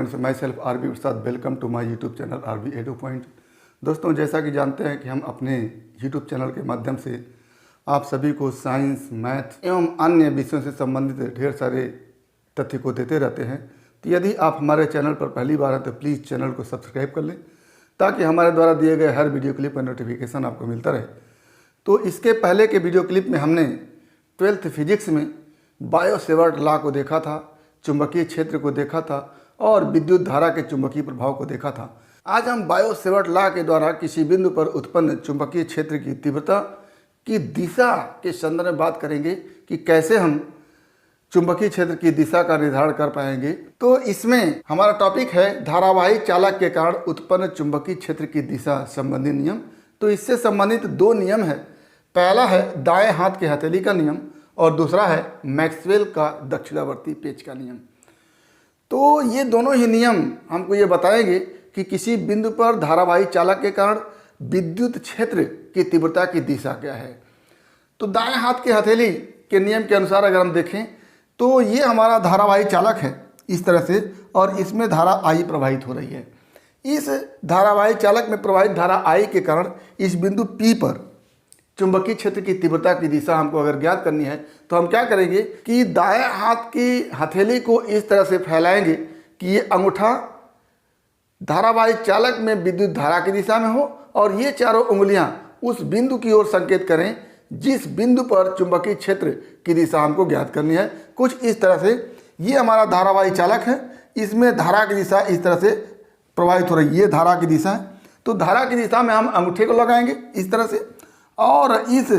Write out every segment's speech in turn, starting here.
Friends, myself R B Prasad. Welcome to my YouTube channel R B edu point. दोस्तों, जैसा कि जानते हैं कि हम अपने यूट्यूब चैनल के माध्यम से आप सभी को साइंस, मैथ एवं अन्य विषयों से संबंधित ढेर सारे तथ्य को देते रहते हैं। तो यदि आप हमारे चैनल पर पहली बार हैं तो प्लीज़ चैनल को सब्सक्राइब कर लें ताकि हमारे द्वारा दिए गए हर वीडियो क्लिप का नोटिफिकेशन आपको मिलता रहे। तो इसके पहले के वीडियो क्लिप में हमने 12th फिजिक्स में बायो-सेवर्ट लॉ को देखा था, चुंबकीय क्षेत्र को देखा था और विद्युत धारा के चुंबकीय प्रभाव को देखा था। आज हम बायो-सेवर्ट लॉ के द्वारा किसी बिंदु पर उत्पन्न चुंबकीय क्षेत्र की तीव्रता की दिशा के संदर्भ में बात करेंगे कि कैसे हम चुंबकीय क्षेत्र की दिशा का निर्धारण कर पाएंगे। तो इसमें हमारा टॉपिक है धारावाही चालक के कारण उत्पन्न चुंबकीय क्षेत्र की दिशा संबंधी नियम। तो इससे संबंधित दो नियम है। पहला है दाएं हाथ के हथेली का नियम और दूसरा है मैक्सवेल का दक्षिणावर्ती पेच का नियम। तो ये दोनों ही नियम हमको ये बताएंगे कि किसी बिंदु पर धारावाही चालक के कारण विद्युत क्षेत्र की तीव्रता की दिशा क्या है। तो दाएं हाथ के हथेली के नियम के अनुसार अगर हम देखें तो ये हमारा धारावाही चालक है इस तरह से, और इसमें धारा I प्रवाहित हो रही है। इस धारावाही चालक में प्रवाहित धारा I के कारण इस बिंदु P पर चुंबकीय क्षेत्र की तीव्रता की दिशा हमको अगर ज्ञात करनी है तो हम क्या करेंगे कि दाएं हाथ की हथेली को इस तरह से फैलाएंगे कि ये अंगूठा धारावाही चालक में विद्युत धारा की दिशा में हो और ये चारों उंगलियां उस बिंदु की ओर संकेत करें जिस बिंदु पर चुंबकीय क्षेत्र की दिशा हमको ज्ञात करनी है। कुछ इस तरह से ये हमारा धारावाही चालक है, इसमें धारा की दिशा इस तरह से प्रवाहित हो रही है, ये धारा की दिशा है। तो धारा की दिशा में हम अंगूठे को लगाएंगे इस तरह से और इस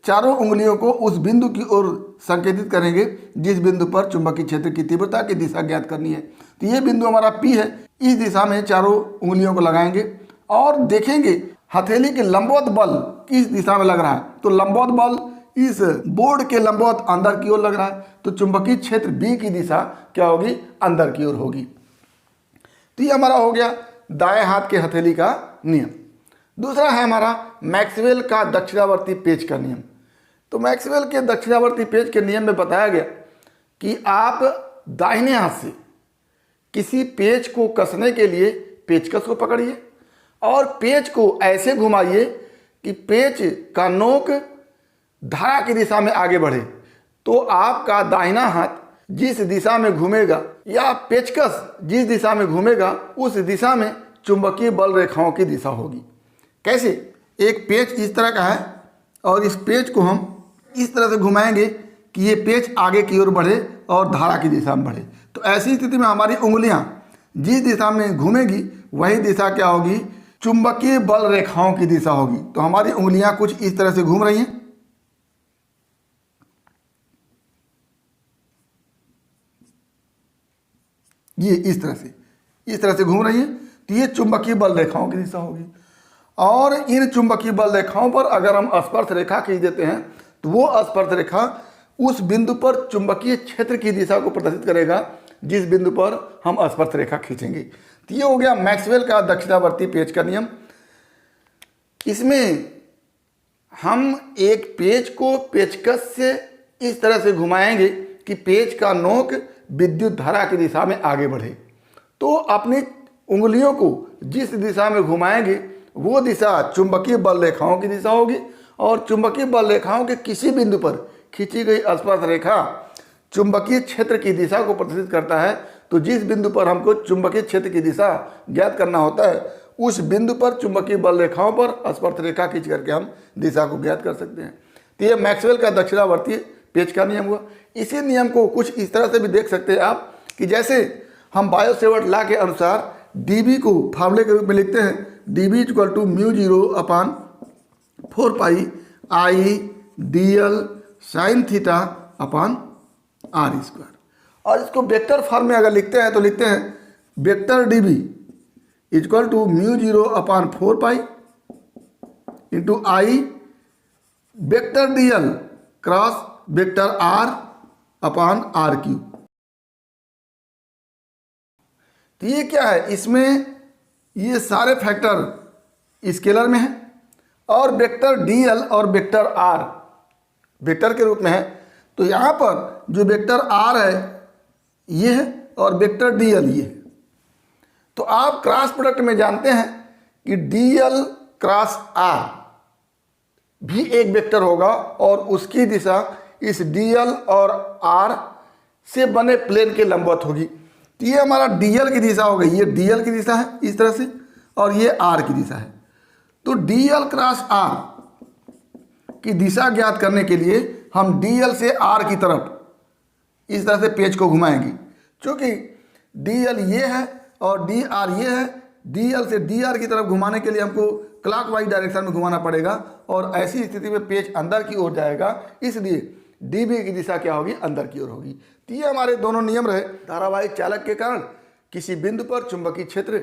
चारों उंगलियों को उस बिंदु की ओर संकेतित करेंगे जिस बिंदु पर चुंबकीय क्षेत्र की तीव्रता की दिशा ज्ञात करनी है। तो ये बिंदु हमारा P है, इस दिशा में चारों उंगलियों को लगाएंगे और देखेंगे हथेली के लंबवत बल किस दिशा में लग रहा है। तो लंबवत बल इस बोर्ड के लंबवत अंदर की ओर लग रहा है, तो चुंबकीय क्षेत्र B की दिशा क्या होगी, अंदर की ओर होगी। तो ये हमारा हो गया दाएं हाथ के हथेली का नियम। दूसरा है हमारा मैक्सवेल का दक्षिणावर्ती पेच का नियम। तो मैक्सवेल के दक्षिणावर्ती पेच के नियम में बताया गया कि आप दाहिने हाथ से किसी पेच को कसने के लिए पेचकस को पकड़िए और पेच को ऐसे घुमाइए कि पेच का नोक धारा की दिशा में आगे बढ़े। तो आपका दाहिना हाथ जिस दिशा में घूमेगा या पेचकस जिस दिशा में घूमेगा उस दिशा में चुंबकीय बल रेखाओं की दिशा होगी। कैसे? एक पेच इस तरह का है और इस पेच को हम इस तरह से घुमाएंगे कि ये पेच आगे की ओर बढ़े और धारा की दिशा में बढ़े। तो ऐसी स्थिति में हमारी उंगलियां जिस दिशा में घूमेगी वही दिशा क्या होगी, चुंबकीय बल रेखाओं की दिशा होगी। तो हमारी उंगलियां कुछ इस तरह से घूम रही हैं, ये इस तरह से घूम रही है। तो ये चुंबकीय बल रेखाओं की दिशा होगी और इन चुंबकीय बल रेखाओं पर अगर हम स्पर्श रेखा खींच देते हैं तो वो स्पर्श रेखा उस बिंदु पर चुंबकीय क्षेत्र की दिशा को प्रदर्शित करेगा जिस बिंदु पर हम स्पर्श रेखा खींचेंगे। तो ये हो गया मैक्सवेल का दक्षिणावर्ती पेच का नियम। इसमें हम एक पेच को पेचकस से इस तरह से घुमाएंगे कि पेच का नोक विद्युत धारा की दिशा में आगे बढ़े। तो अपनी उंगलियों को जिस दिशा में घुमाएंगे वो दिशा चुंबकीय बल रेखाओं की दिशा होगी और चुंबकीय बल रेखाओं के किसी बिंदु पर खींची गई स्पर्श रेखा चुंबकीय क्षेत्र की दिशा को प्रदर्शित करता है। तो जिस बिंदु पर हमको चुंबकीय क्षेत्र की दिशा ज्ञात करना होता है उस बिंदु पर चुंबकीय बल रेखाओं पर स्पर्श रेखा खींच करके हम दिशा को ज्ञात कर सकते हैं। तो ये मैक्सवेल का दक्षिणावर्ती पेच का नियम हुआ। इसी नियम को कुछ इस तरह से भी देख सकते हैं आप कि जैसे हम बायो-सेवर्ट लॉ के अनुसार dB को फार्मूले के रूप में लिखते हैं, dB = μ0/4 pi I dl sin θ/r²। और इसको वेक्टर फॉर्म में अगर लिखते हैं तो लिखते हैं vector dB = μ0/4 pi into I vector dl cross vector r/r³। तो ये क्या है, इसमें ये सारे फैक्टर स्केलर में है और वेक्टर dl और वेक्टर r वेक्टर के रूप में है। तो यहाँ पर जो वेक्टर r है ये है और वेक्टर dl ये है। तो आप क्रॉस प्रोडक्ट में जानते हैं कि dl क्रॉस r भी एक वेक्टर होगा और उसकी दिशा इस dl और r से बने प्लेन के लंबवत होगी। तो ये हमारा dl की दिशा हो गई, ये dl की दिशा है इस तरह से, और ये r की दिशा है। तो dl क्रॉस r की दिशा ज्ञात करने के लिए हम dl से r की तरफ इस तरह से पेज को घुमाएंगे। क्योंकि dl ये है और dr ये है, dl से dr की तरफ घुमाने के लिए हमको क्लॉकवाइज डायरेक्शन में घुमाना पड़ेगा और ऐसी स्थिति में पेज अंदर की ओर जाएगा, इसलिए db की दिशा क्या होगी, अंदर की ओर होगी। तो ये हमारे दोनों नियम रहे। धारावाहिक चालक के कारण किसी बिंदु पर चुंबकीय क्षेत्र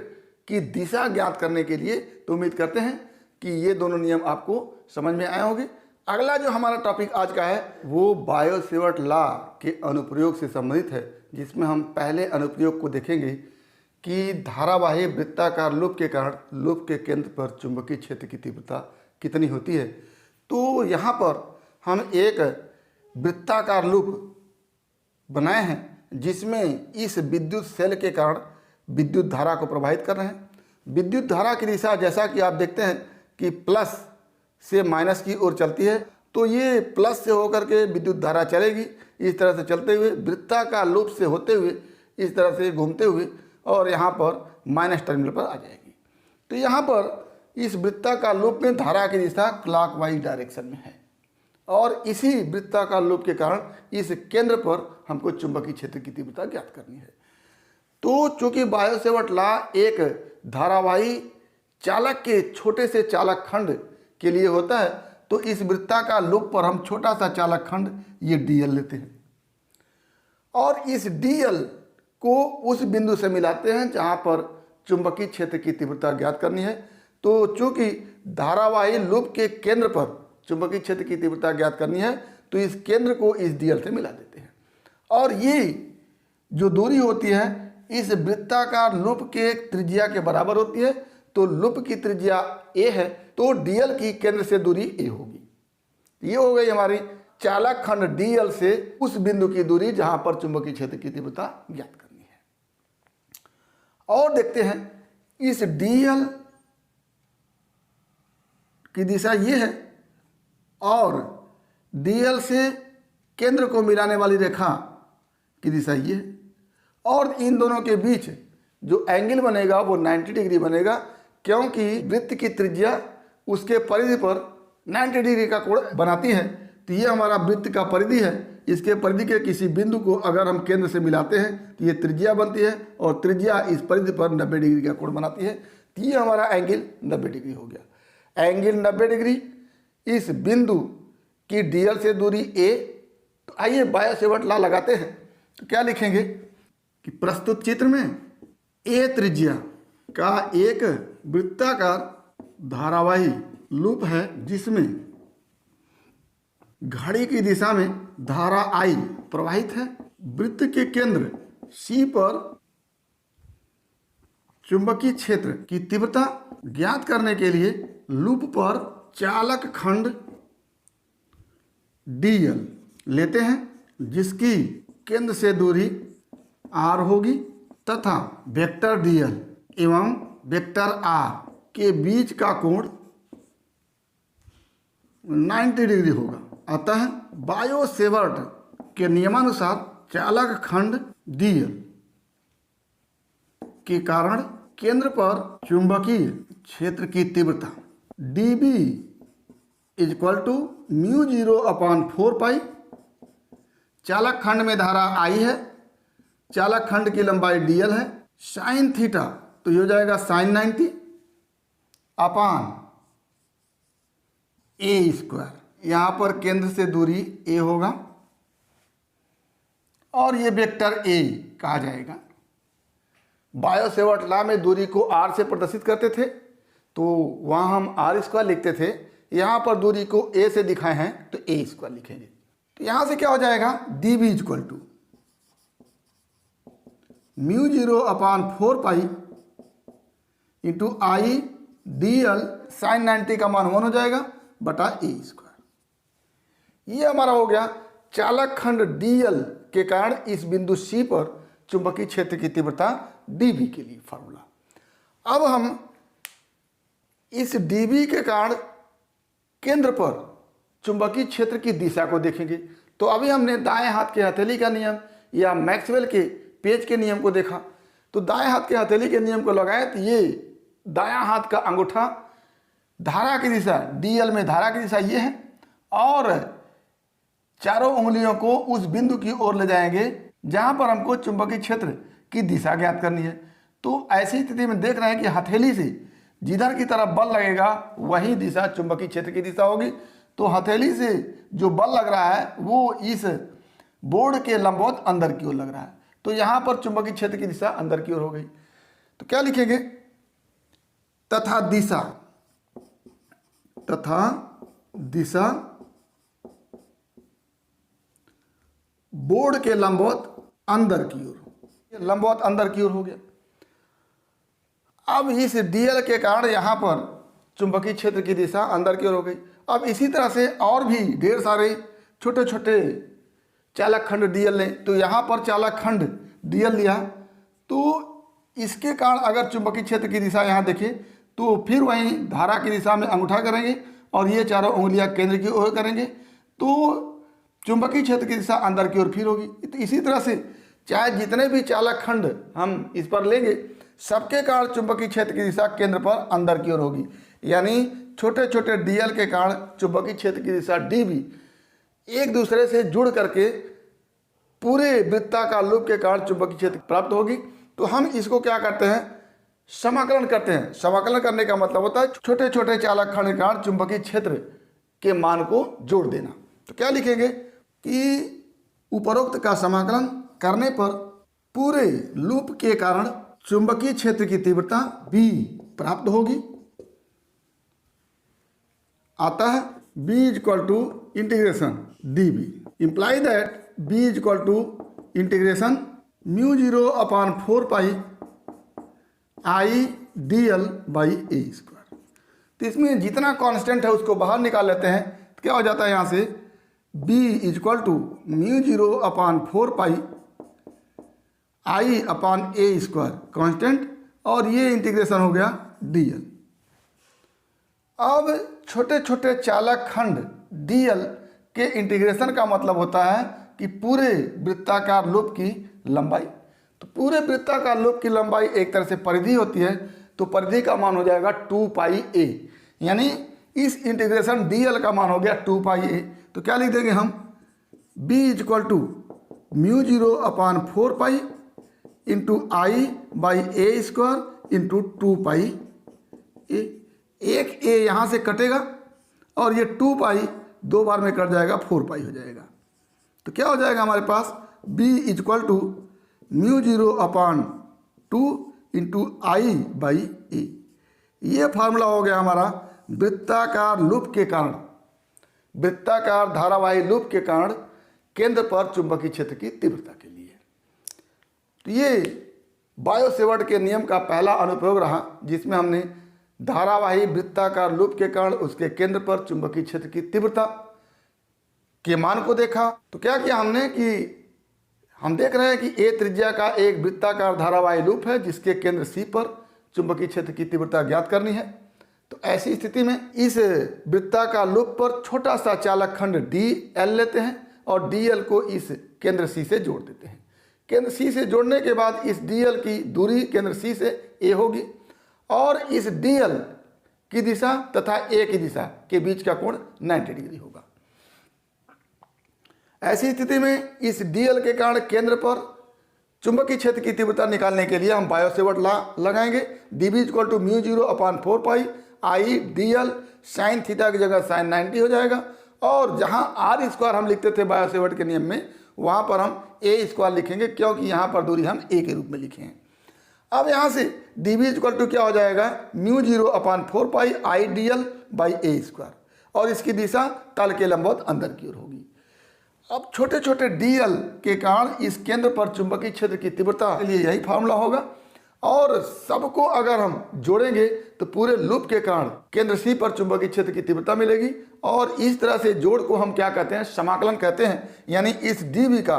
की दिशा ज्ञात करने के लिए, तो उम्मीद करते हैं कि ये दोनों नियम आपको समझ में आए होंगे। अगला जो हमारा टॉपिक आज का है वो बायो-सेवर्ट लॉ के अनुप्रयोग से संबंधित है, जिसमें हम पहले अनुप्रयोग को देखेंगे कि धारावाही वृत्ताकार लूप के कारण लूप के केंद्र पर चुंबकीय क्षेत्र की तीव्रता कितनी होती है। तो यहाँ पर हम एक वृत्ताकार लूप बनाए हैं जिसमें इस विद्युत सेल के कारण विद्युत धारा को प्रवाहित कर रहे हैं। विद्युत धारा की दिशा जैसा कि आप देखते हैं कि प्लस से माइनस की ओर चलती है, तो ये प्लस से होकर के विद्युत धारा चलेगी इस तरह से चलते हुए वृत्ताकार लूप से होते हुए इस तरह से घूमते हुए और यहाँ पर माइनस टर्मिनल पर आ जाएगी। तो यहाँ पर इस वृत्ताकार लूप में धारा की दिशा क्लॉकवाइज डायरेक्शन में है और इसी वृत्ताकार लूप के कारण इस केंद्र पर हमको चुंबकीय क्षेत्र की तीव्रता ज्ञात करनी है। तो चूंकि बायो-सेवर्ट लॉ एक धारावाही चालक के छोटे से चालक खंड के लिए होता है, तो इस वृत्ताकार लूप पर हम छोटा सा चालक खंड ये dl लेते हैं और इस dl को उस बिंदु से मिलाते हैं जहां पर चुंबकीय क्षेत्र की तीव्रता ज्ञात करनी है। तो चूंकि धारावाही लूप के केंद्र पर चुंबकीय क्षेत्र की तीव्रता ज्ञात करनी है, तो इस केंद्र को इस dl से मिला देते हैं और ये जो दूरी होती है इस वृत्ताकार लूप के त्रिज्या के बराबर होती है। तो लूप की त्रिज्या a है, तो dl की केंद्र से दूरी a होगी। ये हो गई हमारी चालक खंड dl से उस बिंदु की दूरी जहां पर चुंबकीय क्षेत्र की तीव्रता ज्ञात करनी है। और देखते हैं इस dl की दिशा ये है और dl से केंद्र को मिलाने वाली रेखा की दिशा ये है और इन दोनों के बीच जो एंगल बनेगा वो 90 डिग्री बनेगा, क्योंकि वृत्त की त्रिज्या उसके परिधि पर 90 डिग्री का कोण बनाती है। तो ये हमारा वृत्त का परिधि है, इसके परिधि के किसी बिंदु को अगर हम केंद्र से मिलाते हैं तो ये त्रिज्या बनती है और त्रिज्या इस परिधि पर 90 डिग्री का कोण बनाती है। तो ये हमारा एंगल 90 डिग्री हो गया। एंगल 90 डिग्री इस बिंदु की dl से दूरी a। तो आइए बायो-सेवर्ट लॉ लगाते हैं। तो क्या लिखेंगे कि प्रस्तुत चित्र में a त्रिज्या का एक वृत्ताकार धारावाही लूप है जिसमें घड़ी की दिशा में धारा I प्रवाहित है। वृत्त के केंद्र C पर चुंबकीय क्षेत्र की तीव्रता ज्ञात करने के लिए लूप पर चालक खंड dl लेते हैं जिसकी केंद्र से दूरी r होगी तथा वेक्टर dl एवं वेक्टर r के बीच का कोण 90 डिग्री होगा। अतः बायो-सेवर्ट के नियमानुसार चालक खंड dl के कारण केंद्र पर चुंबकीय क्षेत्र की तीव्रता dB = μ0/4π। चालक खंड में धारा I है, चालक खंड की लंबाई dl है, साइन थीटा तो ये हो जाएगा साइन 90 अपान a²। यहाँ पर केंद्र से दूरी a होगा और ये वेक्टर a कहा जाएगा। बायो-सेवर्ट लॉ में दूरी को r से प्रदर्शित करते थे तो वहाँ हम r² लिखते थे, यहाँ पर दूरी को a से दिखाए हैं तो a² लिखेंगे। तो यहाँ से क्या हो जाएगा dB = μ0/4π × I dl साइन 90 का मान 1 हो जाएगा बटा a²। ये हमारा हो गया चालक खंड dl के कारण इस बिंदु C पर चुंबकीय क्षेत्र की तीव्रता dB के लिए फार्मूला। अब हम इस dB के कारण केंद्र पर चुंबकीय क्षेत्र की दिशा को देखेंगे। तो अभी हमने दाएं हाथ के हथेली का नियम या मैक्सवेल के पेच के नियम को देखा। तो दाएं हाथ के हथेली के नियम को लगाए तो ये दायां हाथ का अंगूठा धारा की दिशा dl में धारा की दिशा ये है और चारों उंगलियों को उस बिंदु की ओर ले जाएंगे जहां पर हमको चुंबकीय क्षेत्र की दिशा ज्ञात करनी है। तो ऐसी स्थिति में देख रहे हैं कि हथेली से जिधर की तरफ बल लगेगा वही दिशा चुंबकीय क्षेत्र की दिशा होगी। तो हथेली से जो बल लग रहा है वो इस बोर्ड के लंबवत अंदर की ओर लग रहा है। तो यहाँ पर चुंबकीय क्षेत्र की दिशा अंदर की ओर हो गई। तो क्या लिखेंगे? तथा दिशा बोर्ड के लंबवत अंदर की ओर, लंबवत अंदर की ओर हो गया। अब इस dl के कारण यहाँ पर चुंबकीय क्षेत्र की दिशा अंदर की ओर हो गई। अब इसी तरह से और भी ढेर सारे छोटे छोटे चालक खंड dl लें। तो यहाँ पर चालक खंड dl लिया तो इसके कारण अगर चुंबकीय क्षेत्र की दिशा यहाँ देखें तो फिर वहीं धारा की दिशा में अंगूठा करेंगे और ये चारों उंगलियां केंद्र की ओर करेंगे तो चुंबकीय क्षेत्र की दिशा अंदर की ओर फिर होगी। तो इसी तरह से चाहे जितने भी चालक खंड हम इस पर लेंगे सबके कारण चुंबकीय क्षेत्र की दिशा केंद्र पर अंदर की ओर होगी। यानी छोटे छोटे dl के कारण चुंबकीय क्षेत्र की दिशा dB एक दूसरे से जुड़ करके पूरे वृत्ताकार लूप के कारण चुंबकीय क्षेत्र प्राप्त होगी। तो हम इसको क्या करते हैं? समाकलन करते हैं। समाकलन करने का मतलब होता है छोटे छोटे चालक खंड के कारण चुंबकीय क्षेत्र के मान को जोड़ देना। तो क्या लिखेंगे कि उपरोक्त का समाकलन करने पर पूरे लूप के कारण चुंबकीय क्षेत्र की तीव्रता B प्राप्त होगी। आता है B equal to integration dB imply that B equal to integration μ0 upon 4 pi I dl by a square. तो इसमें जितना कांस्टेंट है उसको बाहर निकाल लेते हैं तो क्या हो जाता है यहाँ से B equal to μ0 upon 4 pi I upon a square constant और ये इंटीग्रेशन हो गया dl। अब छोटे छोटे चालक खंड dl के इंटीग्रेशन का मतलब होता है कि पूरे वृत्ताकार लूप की लंबाई। तो पूरे वृत्ताकार लूप की लंबाई एक तरह से परिधि होती है तो परिधि का मान हो जाएगा 2 पाई a। यानी इस इंटीग्रेशन dl का मान हो गया 2 पाई a। तो क्या लिख देंगे हम b equal to μ0 upon 4 pi into I by a square into 2 pi a। एक a यहाँ से कटेगा और ये 2 पाई दो बार में कट जाएगा 4 पाई हो जाएगा। तो क्या हो जाएगा हमारे पास b equal to μ0 upon 2 into I by a. ये फार्मूला हो गया हमारा वृत्ताकार लूप के कारण, वृत्ताकार धारावाही लूप के कारण केंद्र पर चुंबकीय क्षेत्र की तीव्रता के लिए। तो ये बायो सेवर्ट के नियम का पहला अनुप्रयोग रहा जिसमें हमने धारावाही वृत्ताकार लूप के कारण उसके केंद्र पर चुंबकीय क्षेत्र की तीव्रता के मान को देखा। तो क्या किया हमने कि हम देख रहे हैं कि a त्रिज्या का एक वृत्ताकार धारावाही लूप है जिसके केंद्र C पर चुंबकीय क्षेत्र की तीव्रता ज्ञात करनी है। तो ऐसी स्थिति में इस वृत्ताकार लूप पर छोटा सा चालक खंड dl लेते हैं और dl को इस केंद्र C से जोड़ देते हैं। केंद्र C से जोड़ने के बाद इस dl की दूरी केंद्र C से a होगी और इस dl की दिशा तथा a की दिशा के बीच का कोण 90 डिग्री होगा। ऐसी स्थिति में इस dl के कारण केंद्र पर चुंबकीय क्षेत्र की तीव्रता निकालने के लिए हम बायो सेवर्ट लॉ लगाएंगे। dB equal to μ0 upon 4 pi I dl sine theta की जगह साइन 90 हो जाएगा और जहां r स्क्वायर हम लिखते थे बायो सेवर्ट के नियम में वहां पर हम a स्क्वायर लिखेंगे क्योंकि यहां पर दूरी हम a के रूप में लिखे हैं। अब यहां से dB इक्वल टू क्या हो जाएगा μ0 upon 4 pi I dl by a square और इसकी दिशा तल के लंबवत अंदर की ओर होगी। अब छोटे छोटे dl के कारण इस केंद्र पर चुंबकीय क्षेत्र की तीव्रता के लिए यही फार्मूला होगा और सबको अगर हम जोड़ेंगे तो पूरे लूप के कारण केंद्र C पर चुंबकीय क्षेत्र की तीव्रता मिलेगी और इस तरह से जोड़ को हम क्या कहते हैं? समाकलन कहते हैं। यानी इस dB का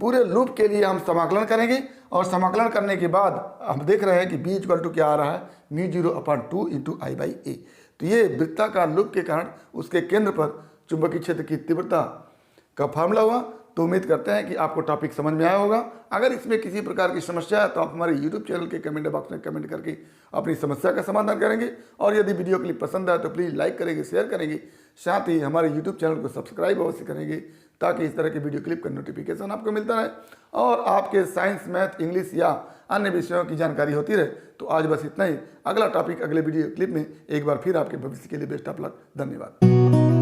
पूरे लूप के लिए हम समाकलन करेंगे और समाकलन करने के बाद हम देख रहे हैं कि b इक्वल टू क्या आ रहा है, μ0/2 इंटू I/a। तो ये वृत्ताकार लूप के कारण उसके केंद्र पर चुंबकीय क्षेत्र की तीव्रता का फार्मूला हुआ। तो उम्मीद करते हैं कि आपको टॉपिक समझ में आया होगा। अगर इसमें किसी प्रकार की समस्या है तो आप हमारे YouTube चैनल के कमेंट बॉक्स में कमेंट करके अपनी समस्या का समाधान करेंगे। और यदि वीडियो क्लिप पसंद आए तो प्लीज़ लाइक करेंगे, शेयर करेंगे, साथ ही हमारे YouTube चैनल को सब्सक्राइब अवश्य करेंगे ताकि इस तरह के वीडियो क्लिप का नोटिफिकेशन आपको मिलता रहे और आपके साइंस, मैथ, इंग्लिश या अन्य विषयों की जानकारी होती रहे। तो आज बस इतना ही। अगला टॉपिक अगले वीडियो क्लिप में एक बार फिर आपके भविष्य के लिए बेस्ट ऑफ लक। धन्यवाद।